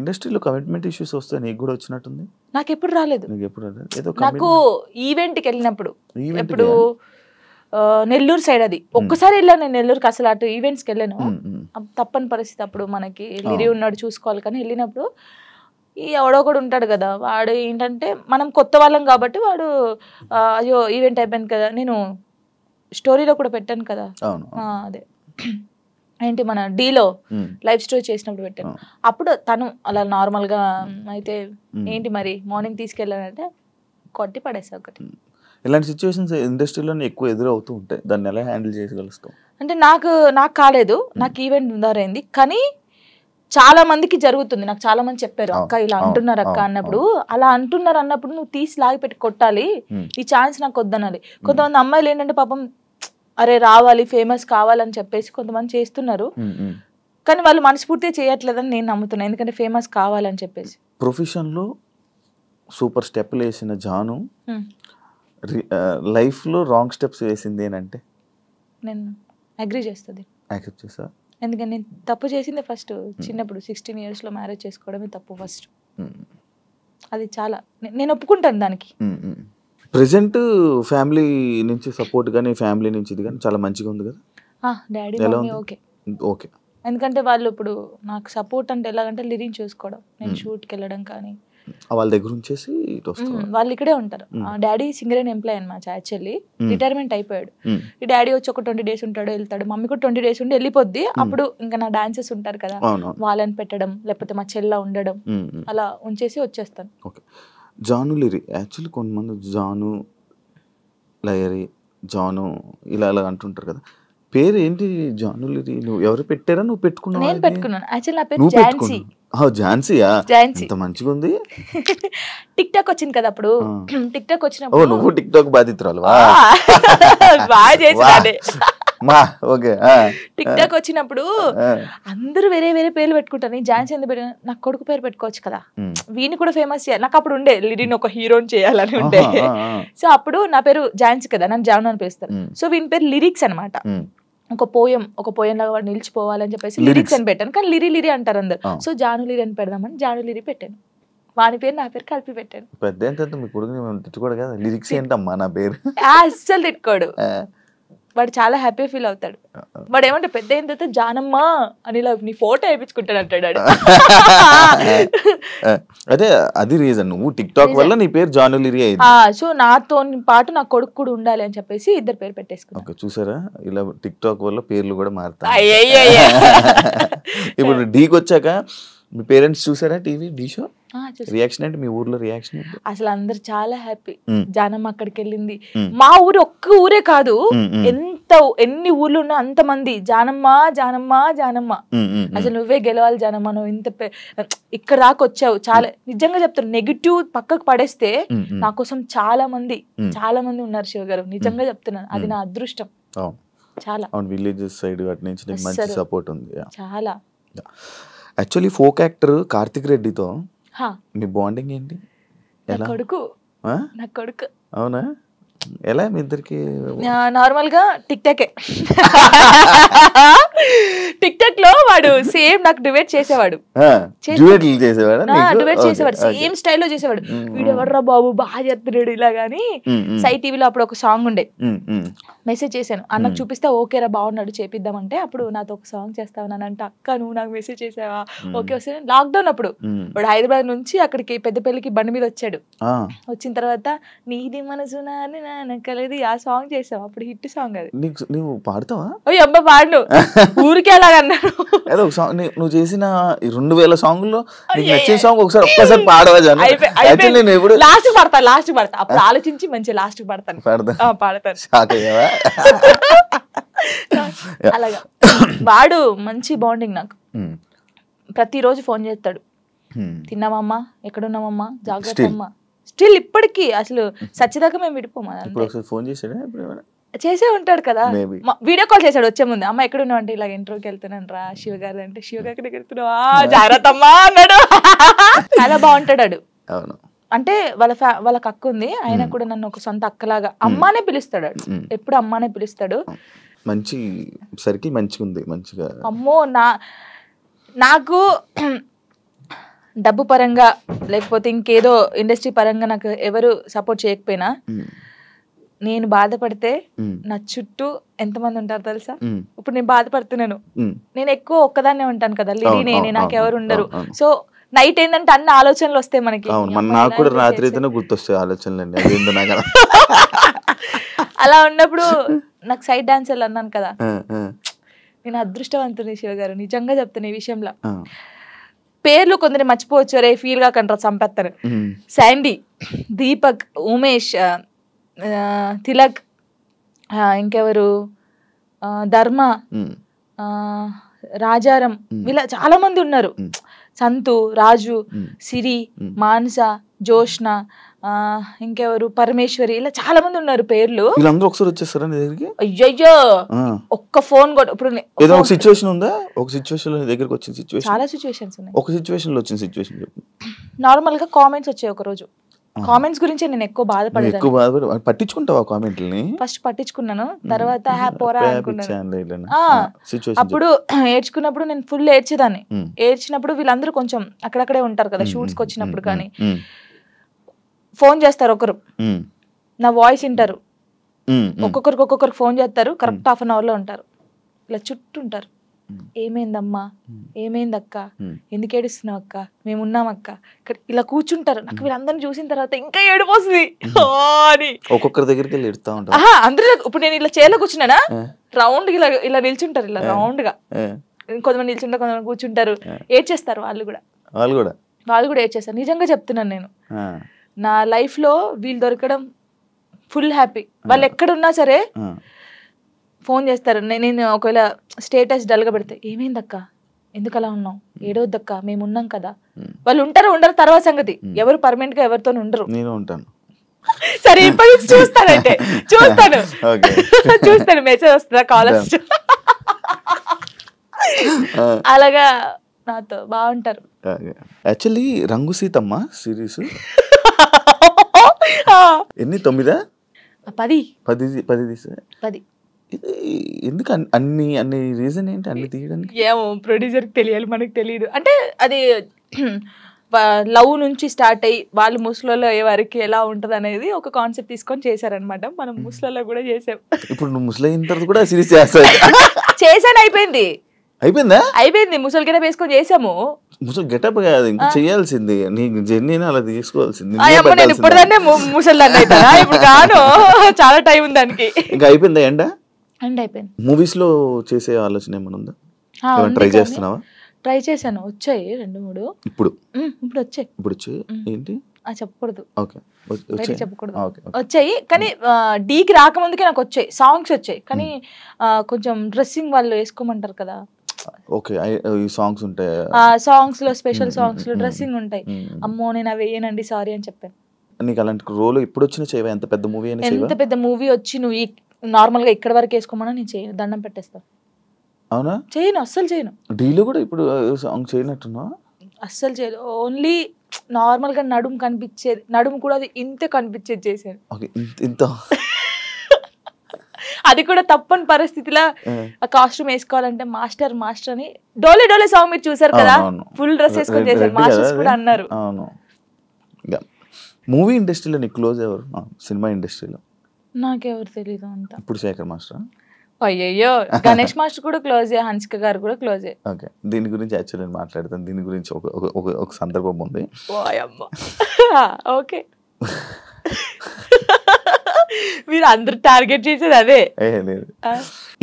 ఇండస్ట్రీలో commitment issues వస్తాయి, నీకు కూడా వచ్చినట్టుంది? నాకు ఎప్పుడు రాలేదు. నీకు ఎప్పుడు రాలేదు? ఏదో నాకు ఈవెంట్కి వెళ్ళినప్పుడు, ఇప్పుడు నెల్లూరు సైడ్ అది ఒక్కసారి వెళ్ళాను నేను నెల్లూరుకి, అసలు అటు ఈవెంట్స్కి వెళ్ళాను. తప్పని పరిస్థితి అప్పుడు, మనకి లిరి ఉన్నాడు చూసుకోవాలి. కానీ వెళ్ళినప్పుడు ఈ ఎవడో కూడా ఉంటాడు కదా, వాడు ఏంటంటే మనం కొత్త వాళ్ళం కాబట్టి వాడు అయ్యో ఈవెంట్ అయిపోయింది కదా, నేను స్టోరీలో కూడా పెట్టాను కదా అదే ఏంటి మన డీలో లైవ్ స్టోరీ చేసినప్పుడు పెట్టాను. అప్పుడు తను అలా నార్మల్ గా అయితే ఏంటి మరి మార్నింగ్ తీసుకెళ్ళానంటే కొట్టి పడేసా ఒకటి. ఇలాంటి సిచ్యువేషన్స్ ఇండస్ట్రీలో ఎక్కువ ఎదురవుతూ ఉంటాయి, దాన్ని ఎలా హ్యాండిల్ చేయగలుగుతాం? అంటే నాకు కాలేదు, నాకు ఈవెంట్ దారైంది. కానీ చాలా మందికి జరుగుతుంది, నాకు చాలా మంది చెప్పారు అక్క ఇలా అంటున్నారు అక్క అన్నప్పుడు, అలా అంటున్నారు అన్నప్పుడు నువ్వు తీసి లాగి పెట్టి కొట్టాలి, ఈ ఛాన్స్ నాకు వద్దనాలి. కొంతమంది అమ్మాయిలు ఏంటంటే పాపం అరే రావాలి ఫేమస్ కావాలని చెప్పేసి కొంతమంది చేస్తున్నారు, కానీ వాళ్ళు మనస్ఫూర్తిగా చేయట్లేదని నేను నమ్ముతున్నాను, ఎందుకంటే ఫేమస్ కావాలని చెప్పేసి. ప్రొఫెషన్లో సూపర్ స్టెప్లు వేసిన జాను లైఫ్లో రాంగ్ స్టెప్స్ వేసింది ఏంటంటే నేను అగ్రీ చేస్తుంది, యాక్సెప్ట్ చేసా. ఎందుకంటే నేను తప్పు చేసింది ఫస్ట్ చిన్నప్పుడు 16 years మ్యారేజ్ చేసుకోవడమే తప్పు ఫస్ట్. అది చాలా నేను ఒప్పుకుంటాను దానికి. ప్రెసెంట్ ఫ్యామిలీ నుంచి సపోర్ట్ కానీ ఫ్యామిలీ నుంచి ఇది కానీ చాలా మంచిగా ఉంది కదా? డాడీ మమ్మీ ఓకే ఓకే, ఎందుకంటే వాళ్ళు ఇప్పుడు నాకు సపోర్ట్ అంటే ఎలాగంటే లిరిని చూసుకోవడం, నేను షూట్కి వెళ్ళడం కానీ వాళ్ళ దగ్గర ఉంచేసి వాళ్ళు ఇక్కడే ఉంటారు. డాడీ సింగర్ అండ్ ఎంప్లాయ్ అనమాట, యాక్చువల్లీ రిటైర్మెంట్ అయిపోయాడు. ఈ డాడీ వచ్చి ఒక 20 days ఉంటాడు వెళ్తాడు, మమ్మీ కూడా 20 days ఉండి వెళ్ళిపోద్ది. అప్పుడు ఇంకా నా డాన్సెస్ ఉంటారు కదా వాళ్ళని పెట్టడం, లేకపోతే మా చెల్ల ఉండడం, అలా ఉంచేసి వచ్చేస్తాను. ఓకే. జాను లిరి యాక్చువల్లీ కొంతమంది జాను లయరి జాను ఇలా అలా అంటుంటారు కదా, పేరు ఏంటి జాను లిరి? నువ్వు ఎవరు పెట్టారా, నువ్వు పెట్టుకున్నావు? నేను పెట్టుకున్నాను. యాక్చువల్లీ నా పేరు ఝాన్సీ. ఝాన్సీయా? ఝాన్సీ. ఎంత మంచిగా ఉంది. టిక్ టాక్ వచ్చింది కదా అప్పుడు, టిక్ టాక్ వచ్చినప్పుడు నువ్వు టిక్ టాక్ బాధితురాలు బాగా చేసాడే. ఓకే. టిక్ టాక్ వచ్చినప్పుడు అందరూ వేరే వేరే పేర్లు పెట్టుకుంటారు, ఝాన్సీ ఎందుకు పెట్టిన, నాకు కొడుకు పేరు పెట్టుకోవచ్చు కదా, వీని కూడా ఫేమస్ చేయాలి. నాకు అప్పుడు ఉండే లిరిని ఒక హీరోని చేయాలని ఉండే. సో అప్పుడు నా పేరు ఝాన్సీ కదా, నన్ను జాను అని పిలుస్తారు. సో వీని పేరు లిరిక్స్ అనమాట, ఒక పోయం లాగా వాడు నిలిచిపోవాలని చెప్పేసి లిరిక్స్ అని పెట్టాను. కానీ లిరి అంటారు అందరు, సో జాను లిరి అని పెడదామని జాను లిరి పెట్టాను. వాని పేరు నా పేరు కలిపి పెట్టాను. పెద్ద మీ కొడుకు తిట్టుకోడు కదా, లిరిక్స్ ఏంటమ్మా నా పేరు అస్సలు తిట్టుకోడు, వాడు చాలా హ్యాపీ ఫీల్ అవుతాడు. వాడు ఏమంటే పెద్ద అయిన తర్వాత జానమ్మ అని నీ ఫోటో వేయించుకుంటాడు అంటాడు. అదే అది రీజన్, నువ్వు టిక్ టాక్ వల్ల నీ పేరు జాను లిరి అయింది. సో నాతో పాటు నా కొడుకు కూడా ఉండాలి అని చెప్పేసి ఇద్దరు పేరు పెట్టేసుకున్నాను. ఓకే, చూసారా ఇలా టిక్ టాక్ వల్ల పేర్లు కూడా మారుతాయి. ఇప్పుడు డీకి వచ్చాక మీ పేరెంట్స్ చూసారా టీవీ డీ షో? రియాక్షన్ అంటే మీ ఊర్లో రియాక్షన్ అసలు అందరు చాలా హ్యాపీ, జానమ్మ అక్కడికి వెళ్ళింది. మా ఊరు ఒక్క ఊరే కాదు, ఎన్ని ఊర్లు ఉన్నా అంత మంది జానమ్మ జానమ్మ జానమ్మ, అసలు నువ్వే గెలవాలి జానమ్మ, నువ్వు ఇంత ఇక్కడ దాకా వచ్చావు. చాలా నిజంగా చెప్తాను, నెగిటివ్ పక్కకు పడేస్తే నా కోసం చాలా మంది ఉన్నారు శివ గారు, నిజంగా చెప్తున్నాను, అది నా అదృష్టం. చాలా విలేజెస్ సైడ్ అటు నుంచి మంచి సపోర్ట్ ఉంది చాలా. యాక్చువల్లీ ఫోక్ యాక్టర్ కార్తిక్ రెడ్డితో మీ బాండింగ్ ఏంటి? కొడుకు నా కొడుకు. అవునా? ఎలా మీ ఇద్దరికి? నార్మల్ గా టిక్ టాక్ లో వాడు సేమ్ నాకు డిబేట్ చేసేవాడు, సేమ్ స్టైల్లో చేసేవాడు. వీడు ఎవర్రా బాబు బాగా చేస్తున్నాడు ఇలా గానీ. సై టీవీలో అప్పుడు ఒక సాంగ్ ఉండే, మెసేజ్ చేశాను అన్నకు చూపిస్తే ఓకేరా బాగున్నాడు చేపిద్దామంటే, అప్పుడు నాతో ఒక సాంగ్ చేస్తావనంటే అక్క నువ్వు నాకు మెసేజ్ చేసావా, ఓకే వస్తే. లాక్డౌన్ అప్పుడు వాడు హైదరాబాద్ నుంచి అక్కడికి పెద్దపల్లికి బండి మీద వచ్చాడు. వచ్చిన తర్వాత నీది మనసు నాది ఆ సాంగ్ చేసావు, అప్పుడు హిట్ సాంగ్ అది. నువ్వు పాడతావా? ఓ అబ్బా పాడు, ఊరికే అలాగన్నాడు. నువ్వు చేసిన 2000 సాంగుల్లో నీకు నచ్చిన సాంగ్ ఒక్కసారి పాడవా? లాస్ట్ పడతా అప్పుడు ఆలోచించి మంచి లాస్ట్ పడతాను. అలాగా వాడు మంచి బాండింగ్ నాకు. ప్రతిరోజు ఫోన్ చేస్తాడు, తిన్నావమ్మా, ఎక్కడున్నావమ్మా, జాగ్రత్త అమ్మా. స్టిల్ ఇప్పటికీ అసలు సచ్చిదాకా మేము విడిపోమా. చేసే ఉంటాడు కదా, వీడియో కాల్ చేశాడు వచ్చే ముందు, అమ్మ ఎక్కడ ఉన్నావు అంటే ఇలాగ ఇంటర్వ్యూకి వెళ్తున్నాను రా శివ గారు అంటే, శివ గారి దగ్గరికి వెళ్తున్నావా, జాగ్రత్త అమ్మా అన్నాడు. చాలా బాగుంటాడు. అంటే వాళ్ళ అక్క ఉంది, ఆయన కూడా నన్ను ఒక సొంత అక్కలాగా అమ్మానే పిలుస్తాడు, ఎప్పుడు అమ్మానే పిలుస్తాడు. మంచి సర్కిల్ మంచిగా ఉంది, మంచిగా. అమ్మో నాకు డబ్బు పరంగా లేకపోతే ఇంకేదో ఇండస్ట్రీ పరంగా నాకు ఎవరు సపోర్ట్ చేయకపోయినా నేను బాధపడితే నా చుట్టూ ఎంతమంది ఉంటారు తెలుసా? ఇప్పుడు నేను బాధపడుతున్నాను, నేను ఎక్కువ ఒక్కదాన్నే ఉంటాను కదా, లిరి నేనే, నాకెవరు ఉండరు. సో నైట్ ఏంటంటే అన్ని ఆలోచనలు వస్తాయి మనకి. నాకు కూడా రాత్రి అయితేనే గుర్తొస్తాయి ఆలోచనలు. అలా ఉన్నప్పుడు నాకు సైడ్ డాన్సర్లు అన్నాను కదా, నేను అదృష్టవంతుని శివ గారు, నిజంగా చెప్తాను ఈ విషయంలో. పేర్లు కొందరు మర్చిపోవచ్చు, రే ఫీల్ గా కంటారు చంపేస్తారు. శాండీ, దీపక్, ఉమేష్, తిలక్, ఇంకెవరు, ధర్మ, రాజారం, వీళ్ళ చాలా మంది ఉన్నారు. సంతు, రాజు, సిరి, మానస, జోష్న, ఇంకెవరు, పరమేశ్వరి, ఇలా చాలా మంది ఉన్నారు పేర్లు. వీళ్ళందరూ ఒకసారి వచ్చేస్తారా నీ దగ్గరికి? అయ్యయ్యో, ఒక్క ఫోన్ కూడా. ఇప్పుడు ఏదో ఒక సిచ్యువేషన్ ఉందా? ఒక సిచ్యువేషన్ లో దగ్గరికి వచ్చిన సిచ్యువేషన్? చాలా సిచ్యువేషన్స్ ఉన్నాయి. ఒక సిచ్యువేషన్ లో వచ్చిన సిచ్యువేషన్ చెప్పు. నార్మల్ గా కామెంట్స్ వచ్చాయి ఒక రోజు. కామెంట్స్ గురించి నేను ఎక్కువ బాధపడేదాన్ని. పట్టించుకుంటావా కామెంట్లని? ఫస్ట్ పట్టించుకున్నాను, తర్వాత పోరా అనుకున్నాను. అప్పుడు ఏడ్చుకున్నప్పుడు నేను ఫుల్ ఏడ్చేదాన్ని. ఏడ్చినప్పుడు వీళ్ళందరూ కొంచెం అక్కడక్కడే ఉంటారు కదా షూట్స్కి వచ్చినప్పుడు, కానీ ఫోన్ చేస్తారు ఒకరు, నా వాయిస్ వింటారు, ఒక్కొక్కరికి ఫోన్ చేస్తారు, కరెక్ట్ హాఫ్ అన్ అవర్ లో ఉంటారు, ఇలా చుట్టూ ఉంటారు. ఏమైందమ్మా, ఏమైందక్క, ఎందుకు ఏడుస్తున్నావు అక్క, మేము ఉన్నాం అక్క, ఇక్కడ ఇలా కూర్చుంటారు. నాకు వీళ్ళందరిని చూసిన తర్వాత ఇంకా ఏడిపోతుంది అని ఒక్కొక్కరి దగ్గరికి వెళ్ళి ఎడుతా ఉంటారు. అందరూ ఇప్పుడు నేను ఇలా చైర్లో కూర్చున్నానా, రౌండ్ ఇలా ఇలా నిల్చుంటారు, ఇలా రౌండ్ గా కొంతమంది నిల్చుంటారు, కొంతమంది కూర్చుంటారు, ఏడ్చేస్తారు. వాళ్ళు కూడా ఏడ్చేస్తారు. నిజంగా చెప్తున్నాను, నేను నా లైఫ్ లో వీళ్ళు దొరకడం ఫుల్ హ్యాపీ. వాళ్ళు ఎక్కడున్నా సరే ఫోన్ చేస్తారు. నేను ఒకవేళ స్టేటస్ డల్గా పెడితే, ఏమైందక్క, ఎందుకు అలా ఉన్నావు, ఏడవద్దక్క, మేము ఉన్నాం కదా. వాళ్ళు ఉంటారు ఉండరు తర్వాత సంగతి, ఎవరు పర్మనెంట్ గా ఎవరితో ఉండరు. నేను ఉంటాను. సరే ఇప్పటి నుంచి చూస్తాను మెసేజ్ వస్తుందా, కాల్ వస్తుంది, అలాగా నాతో బాగుంటారు. యాక్చువల్లీ రంగు సీతమ్మ సిరీస్ ఎన్ని 9 10 తీసా. ఇది ఎందుకు అన్ని రీజన్ ఏంటి అన్ని తీయడానికి? ఏమో ప్రొడ్యూసర్కి తెలియాలి, మనకు తెలియదు. అంటే అది లవ్ నుంచి స్టార్ట్ అయ్యి వాళ్ళు ముసలిలో అయ్యే వరకు ఎలా ఉంటది అనేది ఒక కాన్సెప్ట్ తీసుకొని చేశారనమాట. మనం ముసలిలో కూడా చేసాం. ఇప్పుడు నువ్వు ముసలి అయిన తర్వాత కూడా సిరీస్ చేస్తావు? చేశాను, అయిపోయిందా? అయిపోయింది, ముసలి గెటప్ వేసుకొని చేసాము. ముసలి గెటప్ కాదు, ఇంకా చేయాల్సింది నీ జర్నీని అలా తీసుకోవాల్సింది. నేను ఇప్పుడుదాన్నే ముసలిదాన్ని అవుతానా? ఇప్పుడు కాను, చాలా టైం ఉంది దానికి. ఇంకా అయిపోయిందా? ఎండ్ అయిపోయింది. మూవీస్ లో చేసే ఆలోచన ఏమైనా ఉందా? ట్రై చేస్తున్నావా? ట్రై చేశాను, వచ్చాయి 2-3. ఇప్పుడు వచ్చాయి. ఏంటి చెప్పకూడదు, చెప్పకూడదు. వచ్చాయి కానీ డీకి రాకముందుకే నాకు వచ్చాయి, సాంగ్స్ వచ్చాయి. కానీ కొంచెం డ్రెస్సింగ్ వాళ్ళు వేసుకోమంటారు కదా, సాంగ్స్ ఉంటాయి, సాంగ్స్ లో స్పెషల్ సాంగ్స్ లో డ్రెస్సింగ్ ఉంటాయి. అమ్మో నేను అవి వేయనండి సారీ అని చెప్పాను. నీకు అలాంటి రోల్ ఎప్పుడు వచ్చినా చేయవా? ఎంత పెద్ద మూవీ వచ్చి నువ్వు నార్మల్ గా ఇక్కడ వరకు వేసుకోమన్నా నేను చేయను, దండం పెట్టేస్తాను. అవునా? చేయను, అస్సలు చేయను. డీలో కూడా ఇప్పుడు సాంగ్ చేయనట్టున్నా? అస్సలు చేయదు. ఓన్లీ నార్మల్ గా నడుము కనిపించేది, నడుము కూడా అది ఇంతే కనిపించేది చేశాను. అది కూడా తప్పని పరిస్థితిలో ఆ కాస్ట్యూమ్ వేసుకోవాలంటే మాస్టర్ అని డోలే సాంగ్ మీరు చూసారు కదా, ఫుల్ డ్రెస్ వేసుకొని చేశారు. మాస్టర్స్ కూడా అన్నారు. మూవీ ఇండస్ట్రీలో నీ క్లోజ్ ఎవరు? సినిమా ఇండస్ట్రీలో నాకెవరు తెలీదు అంత. ఇప్పుడు శేఖర్ మాస్టర్? అయ్యయ్యో, గణేష్ మాస్టర్ కూడా క్లోజే, హన్సిక గారు కూడా క్లోజే. ఓకే, దీని గురించి యాక్చువల్లీ నేను మాట్లాడతాను. దీని గురించి ఒక సందర్భం ఉంది. ఓకే, మీరు అందరు టార్గెట్ చేసేది అదే. లేదు,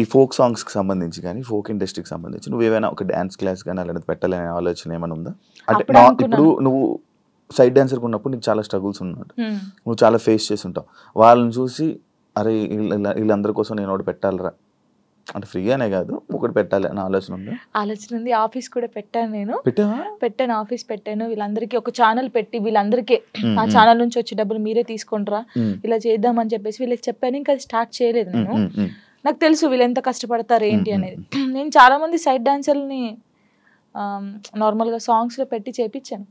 ఈ ఫోక్ సాంగ్స్ కి సంబంధించి కానీ ఫోక్ ఇండస్ట్రీకి సంబంధించి నువ్వు ఏమైనా ఒక డాన్స్ క్లాస్ కానీ అలాంటి పెట్టాలనే ఆలోచన ఏమైనా ఉందా? అంటే ఇప్పుడు నువ్వు సైడ్ డాన్సర్ ఉన్నప్పుడు నీకు చాలా స్ట్రగుల్స్ ఉన్నాడు, నువ్వు చాలా ఫేస్ చేసి ఉంటావు. వాళ్ళని చూసి అరే వీళ్ళందరి కోసం నేను ఒకటి పెట్టాలరా, అంటే ఫ్రీగానే కాదు ఒకటి పెట్టాలి అని ఆలోచన ఉంది. ఆఫీస్ కూడా పెట్టాను, నేను పెట్టాను, ఆఫీస్ పెట్టాను. వీళ్ళందరికీ ఒక ఛానల్ పెట్టి వీళ్ళందరికీ ఆ ఛానల్ నుంచి వచ్చే డబ్బులు మీరే తీసుకుంటారా, ఇలా చేద్దామని చెప్పేసి వీళ్ళకి చెప్పాను. ఇంకా స్టార్ట్ చేయలేదు నేను. నాకు తెలుసు వీళ్ళు ఎంత కష్టపడతారు ఏంటి అనేది. నేను చాలా మంది సైడ్ డాన్సర్ని నార్మల్ గా సాంగ్స్ లో పెట్టి చేపించాను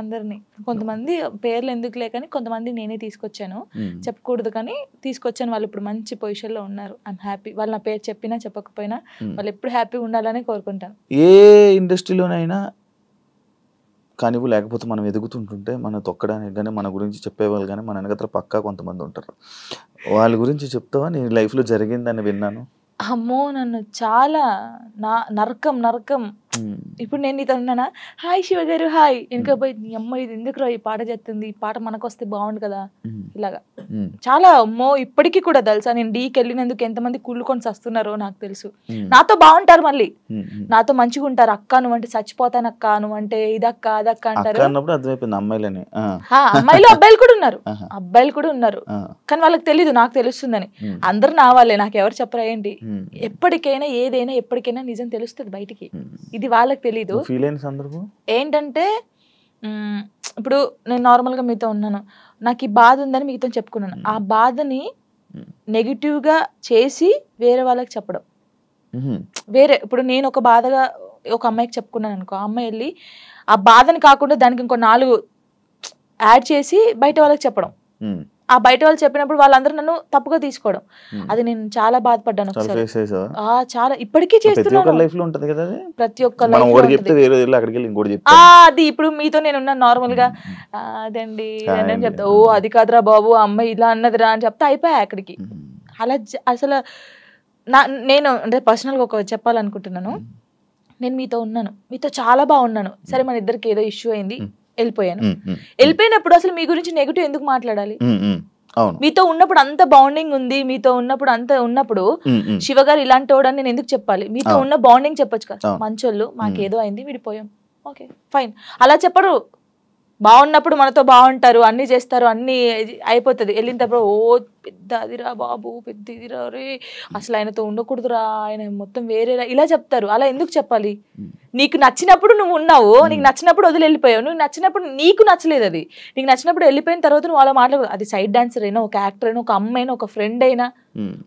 అందరినీ. కొంతమంది పేర్లు ఎందుకులే కానీ కొంతమంది నేనే తీసుకొచ్చాను, చెప్పకూడదు కానీ తీసుకొచ్చాను. వాళ్ళు ఇప్పుడు మంచి పొజిషన్ లో ఉన్నారు. I'm happy. వాళ్ళు నా పేరు చెప్పినా చెప్పకపోయినా వాళ్ళు ఎప్పుడు హ్యాపీగా ఉండాలని కోరుకుంటాను. ఏ ఇండస్ట్రీలోనైనా కానివ్వు, లేకపోతే మనం ఎదుగుతుంటుంటే మనం తొక్కడానికి కానీ మన గురించి చెప్పేవాళ్ళు కానీ మన వెనకతల పక్కా కొంతమంది ఉంటారు. వాళ్ళ గురించి చెప్తావా? నీ లైఫ్లో జరిగిందని విన్నాను. అమ్మో నన్ను చాలా నరకం నరకం. ఇప్పుడు నేను నీతో ఉన్నానా, హాయ్ శివ గారు హాయ్, వెనక పోయి నీ అమ్మ ఇది ఎందుకు ఈ పాట చేస్తుంది, ఈ పాట మనకు వస్తే బాగుండు కదా ఇలాగా చాలా. అమ్మో ఇప్పటికీ కూడా తెలుసా, నేను డీకి వెళ్ళినందుకు ఎంతమంది కుళ్ళుకొని వస్తున్నారో నాకు తెలుసు. నాతో బాగుంటారు, మళ్ళీ నాతో మంచిగా ఉంటారు. అక్క నువ్వంటే చచ్చిపోతాను, అక్క నువ్వంటే ఇదక్క అదక్క అంటారు. అమ్మాయిలు అబ్బాయిలు కూడా ఉన్నారు, అబ్బాయిలు కూడా ఉన్నారు. కానీ వాళ్ళకి తెలీదు, నాకు తెలుస్తుందని. అందరు నా వాళ్ళే, నాకు ఎవరు చెప్పరా ఏంటి. ఎప్పటికైనా ఏదైనా ఎప్పటికైనా నిజం తెలుస్తుంది బయటికి, ఇది వాళ్ళకి తెలీదు. ఏంటంటే ఇప్పుడు నేను నార్మల్ గా మీతో ఉన్నాను, నాకు ఈ బాధ ఉందని మీతో చెప్పుకున్నాను. ఆ బాధని నెగిటివ్ గా చేసి వేరే వాళ్ళకి చెప్పడం. వేరే ఇప్పుడు నేను ఒక బాధగా ఒక అమ్మాయికి చెప్పుకున్నాను అనుకో, ఆ అమ్మాయి వెళ్ళి ఆ బాధని కాకుండా దానికి ఇంకో 4 యాడ్ చేసి బయట వాళ్ళకి చెప్పడం. ఆ బయట వాళ్ళు చెప్పినప్పుడు వాళ్ళందరూ నన్ను తప్పుగా తీసుకోవడం. అది నేను చాలా బాధపడ్డాను ఒకసారి. చాలా ఇప్పటికీ చేస్తున్నాను, ప్రతి ఒక్క అది. ఇప్పుడు మీతో నేను ఉన్నాను నార్మల్ గా, అదండి అని చెప్తా, ఓ అది కాదురా బాబు అమ్మాయి ఇలా అన్నదిరా అని చెప్తా, అయిపోయా అక్కడికి. అలా అసలు నేను అంటే పర్సనల్ గా ఒక చెప్పాలనుకుంటున్నాను. నేను మీతో ఉన్నాను, మీతో చాలా బాగున్నాను, సరే మన ఇద్దరికి ఏదో ఇష్యూ అయింది, వెళ్ళిపోయాను. వెళ్ళిపోయినప్పుడు అసలు మీ గురించి నెగిటివ్ ఎందుకు మాట్లాడాలి? మీతో ఉన్నప్పుడు అంత బాండింగ్ ఉంది, మీతో ఉన్నప్పుడు అంత ఉన్నప్పుడు శివ గారు ఇలాంటి వాడని నేను ఎందుకు చెప్పాలి? మీతో ఉన్న బాండింగ్ చెప్పొచ్చు కదా, మంచోళ్ళు మాకేదో అయింది విడిపోయాం, ఓకే ఫైన్. అలా చెప్పరు. బాగున్నప్పుడు మనతో బాగుంటారు, అన్ని చేస్తారు, అన్ని అయిపోతుంది. వెళ్ళిన తర్వాత ఓ పెద్ద అదిరా బాబు, పెద్ద ఇదిరా రే, అసలు ఆయనతో ఉండకూడదురా, ఆయన మొత్తం వేరేరా, ఇలా చెప్తారు. అలా ఎందుకు చెప్పాలి? నీకు నచ్చినప్పుడు నువ్వు ఉన్నావు, నీకు నచ్చినప్పుడు వదిలి వెళ్ళిపోయావు. నువ్వు నచ్చినప్పుడు నీకు నచ్చలేదు, అది నీకు నచ్చినప్పుడు వెళ్ళిపోయిన తర్వాత నువ్వు అలా మాట్లాడదు. అది సైడ్ డాన్సర్ అయినా, ఒక యాక్టర్ అయినా, ఒక అమ్మాయి అయినా, ఒక ఫ్రెండ్ అయినా,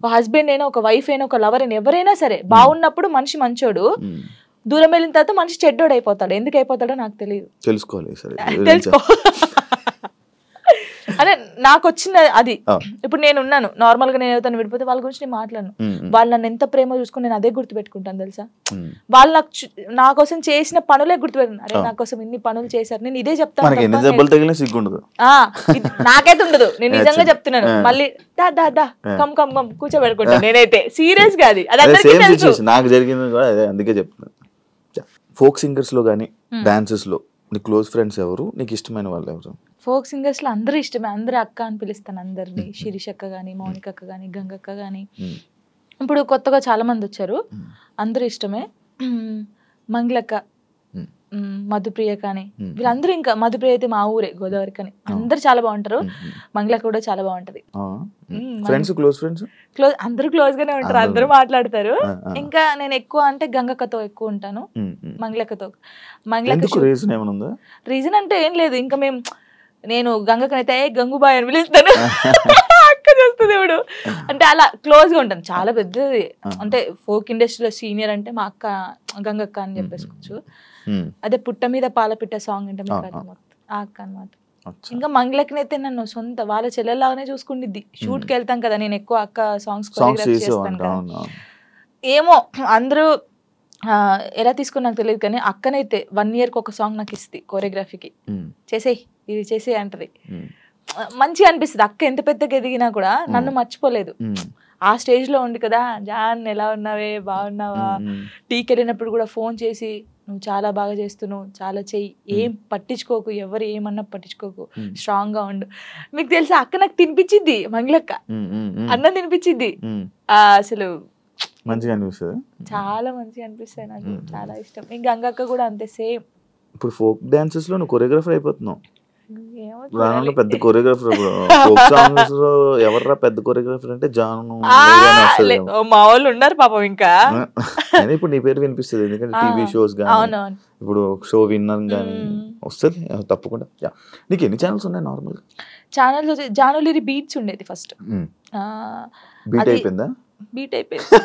ఒక హస్బెండ్ అయినా, ఒక వైఫ్ అయినా, ఒక లవర్ అయినా, ఎవరైనా సరే బాగున్నప్పుడు మనిషి మంచోడు, దూరం వెళ్ళిన తర్వాత మనిషి చెడ్డోడు అయిపోతాడు. ఎందుకు అయిపోతాడో నాకు తెలియదు, తెలుసుకో. అదే నాకు వచ్చిన అది. ఇప్పుడు నేను ఉన్నాను నార్మల్ గా, నేను ఎవరితో విడిపోతే వాళ్ళ గురించి నేను మాట్లాడను. వాళ్ళు నన్ను ఎంత ప్రేమ చూసుకుని నేను అదే గుర్తుపెట్టుకుంటాను తెలుసా. వాళ్ళు నా కోసం చేసిన పనులే గుర్తుపెట్టుకున్నాను. అరే నా కోసం ఇన్ని పనులు చేశారు, నేను ఇదే చెప్తాను. నాకైతే ఉండదు, నేను నిజంగా చెప్తున్నాను. మళ్ళీ దా దా దా కమ్ కమ్ కమ్ కూర్చోబెట్టుకుంటాను నేనైతే, సీరియస్ గా. అది నాకు జరిగింది కూడా అందుకే చెప్తున్నాను. ఫోక్ సింగర్స్ లో గానీ డాన్సెస్ లో నీ క్లోజ్ ఫ్రెండ్స్ ఎవరు, నీకు ఇష్టమైన వాళ్ళు ఎవరు? ఫోక్ సింగర్స్ లో అందరూ ఇష్టమే, అందరూ అక్క అని పిలుస్తాను అందరినీ. శిరీష్ అక్క గానీ, మౌనిక అక్క గానీ, గంగక్క గానీ, ఇప్పుడు కొత్తగా చాలా మంది వచ్చారు, అందరూ ఇష్టమే. మంగళక్క, మధుప్రియ కానీ, వీళ్ళందరూ. ఇంకా మధుప్రియ అయితే మా ఊరే, గోదావరి కానీ. అందరు చాలా బాగుంటారు, మంగళక్క కూడా చాలా బాగుంటది. క్లోజ్ అందరూ క్లోజ్ గానే ఉంటారు, అందరూ మాట్లాడతారు. ఇంకా నేను ఎక్కువ అంటే గంగక్కతో ఎక్కువ ఉంటాను, మంగళక్కతో. మంగళక్క రీజన్ అంటే ఏం లేదు, ఇంకా నేను గంగక్కనైతే గంగుబాయ్ అని పిలుస్తాను, అక్క చేస్తుంది ఇప్పుడు. అంటే అలా క్లోజ్ గా ఉంటాను, చాలా పెద్దది. అంటే ఫోక్ ఇండస్ట్రీలో సీనియర్ అంటే మా అక్క గంగక్క అని చెప్పేసుకోవచ్చు. అదే పుట్ట మీద పాలపిట్ట సాంగ్ అంటే ఆ అక్క అనమాట. ఇంకా మంగళక్కనైతే నన్ను సొంత వాళ్ళ చెల్లెల్లాగానే చూసుకుండిద్ది. షూట్ కి వెళ్తాం కదా, నేను ఎక్కువ అక్క సాంగ్స్ కొరియోగ్రాఫ్ చేస్తాను కదా. ఏమో అందరూ ఎలా తీసుకుని నాకు తెలియదు, కానీ అక్కనైతే 1 year కి ఒక సాంగ్ నాకు ఇస్తుంది కొరియోగ్రఫీకి. చేసేయి ఇది చేసేయి అంటది, మంచిగా అనిపిస్తుంది. అక్క ఎంత పెద్దగా ఎదిగినా కూడా నన్ను మర్చిపోలేదు. ఆ స్టేజ్ లో ఉంది కదా, జాన్ ఎలా ఉన్నావే, బాగున్నావా, టీకి వెళ్ళినప్పుడు కూడా ఫోన్ చేసి నువ్వు చాలా బాగా చేస్తున్నావు, చాలా చెయ్యి, ఏం పట్టించుకోకు, ఎవరు ఏమన్నా పట్టించుకోకు, స్ట్రాంగ్ గా ఉండు. మీకు తెలుసా అక్క నాకు తినిపించింది, మంగళక్క అన్నం తినిపించింది. అసలు మంచిగా అనిపిస్తుంది, చాలా మంచిగా అనిపిస్తుంది, నాకు చాలా ఇష్టం. ఇంకా గంగక్క కూడా అంతే సేమ్. ఇప్పుడు ఫోక్ డాన్సెస్ లో నువ్వు కొరియోగ్రాఫర్ అయిపోతున్నావు, పెద్ద కొరియోగ్రాఫర్. ఫోక్ సాంగ్స్ లో ఎవర్రా పెద్ద కొరియోగ్రాఫర్ అంటే జాను, మా వాళ్ళు ఉన్నారు పాపం. ఇంకా ఇప్పుడు నీ పేరు వినిపిస్తుంది, ఎందుకంటే టీవీ షోస్ కానీ, ఇప్పుడు షో విన్నర్ కానీ వస్తుంది తప్పకుండా. నీకు ఎన్ని ఛానల్స్ ఉన్నాయి నార్మల్ ఛానల్స్? జానులిరి బీట్స్ ఉండేది ఫస్ట్, బీట్ అయిపోయిందా? బీట్ అయిపోయింది,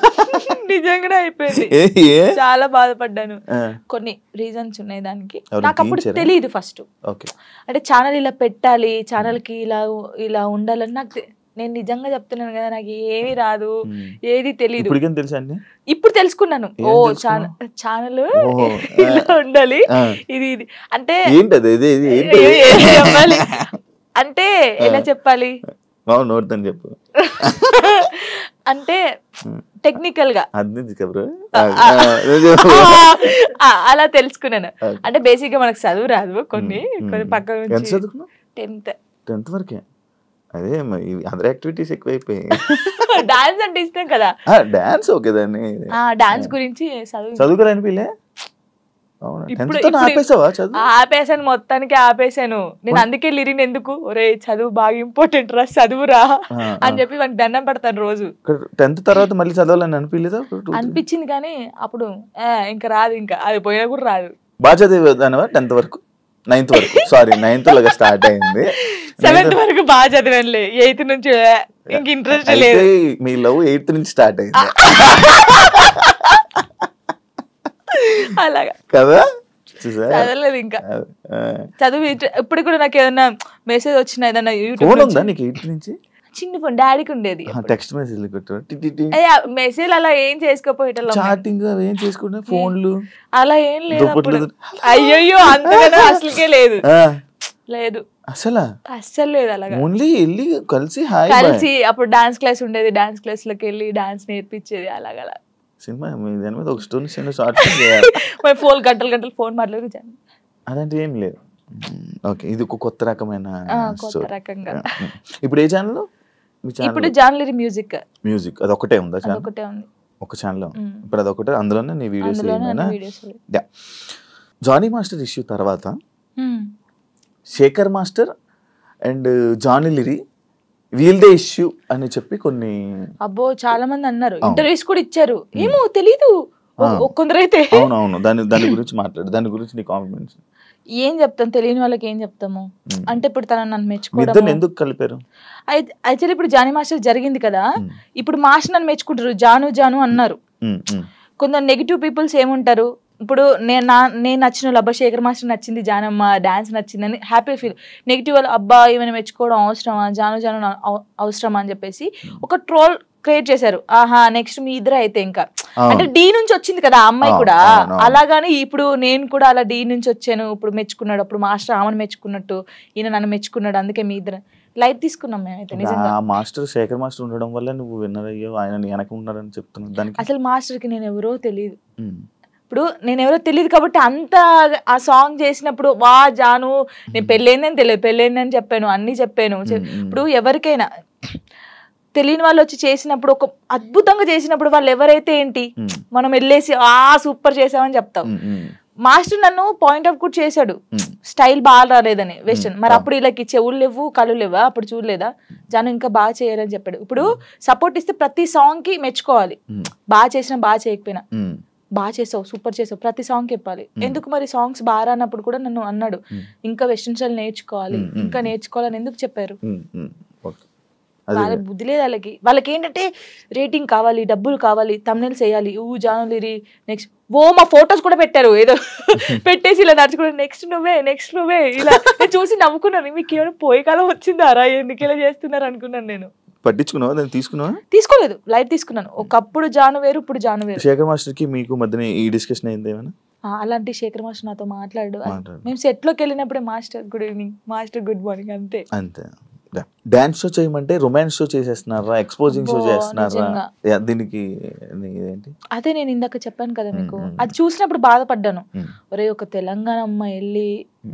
నిజంగానే అయిపోయింది. చాలా బాధపడ్డాను, కొన్ని రీజన్స్ ఉన్నాయి దానికి. నాకు అప్పుడు తెలియదు ఫస్ట్, అంటే ఛానల్ ఇలా పెట్టాలి, ఛానల్ కి ఇలా ఇలా ఉండాలని నాకు నేను నిజంగా చెప్తున్నాను కదా, నాకు ఏమీ రాదు, ఏది తెలియదు. ఇప్పటికేం తెలుసా అండి? ఇప్పుడు తెలుసుకున్నాను. ఏం ఓ తెలుసుకున్నావు? ఛానల్ ఓహో. ఇలా ఉండాలి, ఇది అంటే ఏంటది? చెప్పాలి అంటే ఎలా చెప్పాలి, నోడుతాను చెప్పు. అంటే టెక్నికల్ గా అది కబరు అలా తెలుసుకున్నాను. అంటే బేసిక్ గా మనకు చదువు రాదు, కొన్ని పక్క ఎంత నుంచి చదువుకున్నావు? 10th వరకే. అదే అదర్ యాక్టివిటీస్ ఎక్కువైపోయాయి. డాన్స్ అంటే ఇష్టం కదా, డాన్స్ ఓకే దాన్ని డాన్స్ గురించి చదువుకోరానిపిలే. ఇప్పుడు ఆపేసావా చదువు? ఆపేసాను, మొత్తానికి ఆపేసాను నేను. అందుకే లిరిన్ ఎందుకు, ఒరే చదువు బాగా ఇంపార్టెంట్ రా, చదువురా అని చెప్పి మనకి దండం పెడతాను రోజు. 10th తర్వాత మళ్ళీ చదవాలని అనిపించలేదా? అనిపించింది కానీ అప్పుడు ఇంకా రాదు, ఇంకా అది పోయినా కూడా రాదు. బాగా చదివేదానివా 10th వరకు? 9th వరకు, సారీ 9th లాగా స్టార్ట్ అయింది. 7th వరకు బాగా చదివానులే, 8th నుంచి ఇంక ఇంట్రెస్ట్ లేదు. మీ లవ్ 8th నుంచి స్టార్ట్ అయింది అలాగా కదా? చదవలేదు ఇంకా చదువు. ఇప్పుడు కూడా నాకు ఏదన్నా మెసేజ్ వచ్చినా, ఏదన్నా ఫోన్ ఉందా నీకు 8th నుంచి? చిన్న ఫోన్ డాడీకి ఉండేది. టెక్స్ట్ మెసేజ్ మెసేజ్ అలా ఏం చేసుకోపోయేటోళ్ళం, చాటింగ్ ఏం చేసుకుంటే ఫోన్లు అలా ఏం లేదు అప్పుడు. అయ్యో అంతగానో అసలుకే లేదు, లేదు అస్సలు లేదు. అలాగా ఓన్లీ వెళ్ళి కలిసి అప్పుడు డాన్స్ క్లాస్ ఉండేది, డాన్స్ క్లాస్ లోకి వెళ్ళి డాన్స్ నేర్పించేది. అలాగలా సినిమా దాని మీద ఒక స్టోరీ షార్ట్ చేయాలి. 4 గంటలు ఫోన్ మాట్లాడి అదంటే ఏం లేదు. ఓకే, ఇది ఒక కొత్త రకమైన కొత్త రకంగా. ఇప్పుడు ఏ ఛానల్? ఇప్పుడు జాన్లరీ మ్యూజిక్ అది ఒకటే ఉందా? ఒకటే ఉంది, ఒక ఛానల్. ఇప్పుడు అదొకటే, అందులోనే నీ వీడియోస్. జానీ మాస్టర్ ఇష్యూ తర్వాత శేఖర్ మాస్టర్ అండ్ జానీ లిరి వీల్దే ఇష్యూ అని చెప్పి కొన్ని అబ్బో చాలా మంది అన్నారు, ఇంటర్వ్యూస్ కూడా ఇచ్చారు. ఏమో తెలీదు కొందరైతే. అవునవును, దాని గురించి మాట్లాడు, దాని గురించి నీ కాంప్లిమెంట్స్. ఏం చెప్తాం, తెలియని వాళ్ళకి ఏం చెప్తాము. అంటే ఇప్పుడు తన నన్ను మెచ్చుకోవడం ఎందుకు కలిపారు? యాక్చువల్లీ ఇప్పుడు జానీ మాస్టర్ జరిగింది కదా, ఇప్పుడు మాస్టర్ నన్ను మెచ్చుకుంటారు, జాను అన్నారు. కొందరు నెగిటివ్ పీపుల్స్ ఏముంటారు, ఇప్పుడు నేను నచ్చిన వాళ్ళు, అబ్బా శేఖర్ మాస్టర్ నచ్చింది, జానమ్మ డాన్స్ నచ్చిందని హ్యాపీ ఫీల్. నెగిటివ్ వాళ్ళు, అబ్బా ఏమైనా మెచ్చుకోవడం అవసరమా, జాను అవసరమా అని చెప్పేసి ఒక ట్రోల్ క్రియేట్ చేశారు. ఆహా నెక్స్ట్ మీ ఇద్దరు అయితే ఇంకా, అంటే డి నుంచి వచ్చింది కదా ఆ అమ్మాయి కూడా, అలాగాని ఇప్పుడు నేను కూడా అలా డి నుంచి వచ్చాను, ఇప్పుడు మెచ్చుకున్నాడు, అప్పుడు మాస్టర్ ఆమెను మెచ్చుకున్నట్టు ఈయన నన్ను మెచ్చుకున్నాడు, అందుకే మీ ఇద్దరు లైట్ తీసుకున్నాం మేమైతే. నిజంగా మాస్టర్ శేఖర్ మాస్టర్ ఉండడం వల్ల నువ్వు విన్నర్ అయ్యో, ఆయన వెనక ఉన్నాడని చెప్తున్నాను. దానికి అసలు మాస్టర్ కి నేను ఎవరో తెలియదు, ఇప్పుడు నేను ఎవరో తెలియదు కాబట్టి అంత ఆ సాంగ్ చేసినప్పుడు వా జాను నేను పెళ్ళైందని తెలియదు, పెళ్ళైందని చెప్పాను, అన్ని చెప్పాను. ఇప్పుడు ఎవరికైనా తెలియని వాళ్ళు వచ్చి చేసినప్పుడు, ఒక అద్భుతంగా చేసినప్పుడు వాళ్ళు ఎవరైతే ఏంటి, మనం వెళ్ళేసి సూపర్ చేసామని చెప్తాం. మాస్టర్ నన్ను పాయింట్ అవుట్ కూడా చేశాడు, స్టైల్ బాగా రాలేదని వెస్టర్న్. మరి అప్పుడు వీళ్ళకి చెవులు లేవు, కళ్ళు లేవా, అప్పుడు చూడలేదా జాను ఇంకా బాగా చేయాలని చెప్పాడు. ఇప్పుడు సపోర్ట్ ఇస్తే ప్రతి సాంగ్ కి మెచ్చుకోవాలి, బాగా చేసినా బాగా చేయకపోయినా, బాగా చేసావు సూపర్ చేసావు ప్రతి సాంగ్ చెప్పాలి. ఎందుకు మరి సాంగ్స్ బాగా రానప్పుడు కూడా నన్ను అన్నాడు, ఇంకా వెస్టర్న్ స్టైల్ నేర్చుకోవాలి, ఇంకా నేర్చుకోవాలని ఎందుకు చెప్పారు. వాళ్ళ బుద్ధి లేదు వాళ్ళకి ఏంటంటే రేటింగ్ కావాలి, డబ్బులు కావాలి, తమ్నెల్స్ వేయాలి, జాను లిరి నెక్స్ట్ మా ఫొటోస్ కూడా పెట్టారు, ఏదో పెట్టేసి ఇలా నడుచుకుంటే నెక్స్ట్ నువ్వే ఇలా చూసి నవ్వుకున్నాను. మీకు ఏమైనా పోయే కాలం వచ్చిందారా, ఎందుకు ఇలా చేస్తున్నారు అనుకున్నాను. నేను పట్టించుకున్నావా, దాన్ని తీసుకోలేదు, లైట్ తీసుకున్నాను. ఒకప్పుడు జాను వేరు, ఇప్పుడు జాను వేరు. శేఖర్ మాస్టర్ కి మీకు మధ్యన ఈ డిస్కషన్ అయింది ఏమైనా? అలాంటి శేఖర్ మాస్టర్ నాతో మాట్లాడు, మేము సెట్ లోకి వెళ్ళినప్పుడే master good evening, master good morning, అంతే. డాన్స్ షో చేయమంటే రొమాన్స్ షో చేసేస్తున్నారా, ఎక్స్పోజింగ్ షో చేస్తున్నారా, దీనికి ఏంటి? అదే నేను ఇందాక చెప్పాను కదా మీకు, అది చూసినప్పుడు బాధపడ్డాను. ఒరే ఒక తెలంగాణ అమ్మాయి వెళ్ళి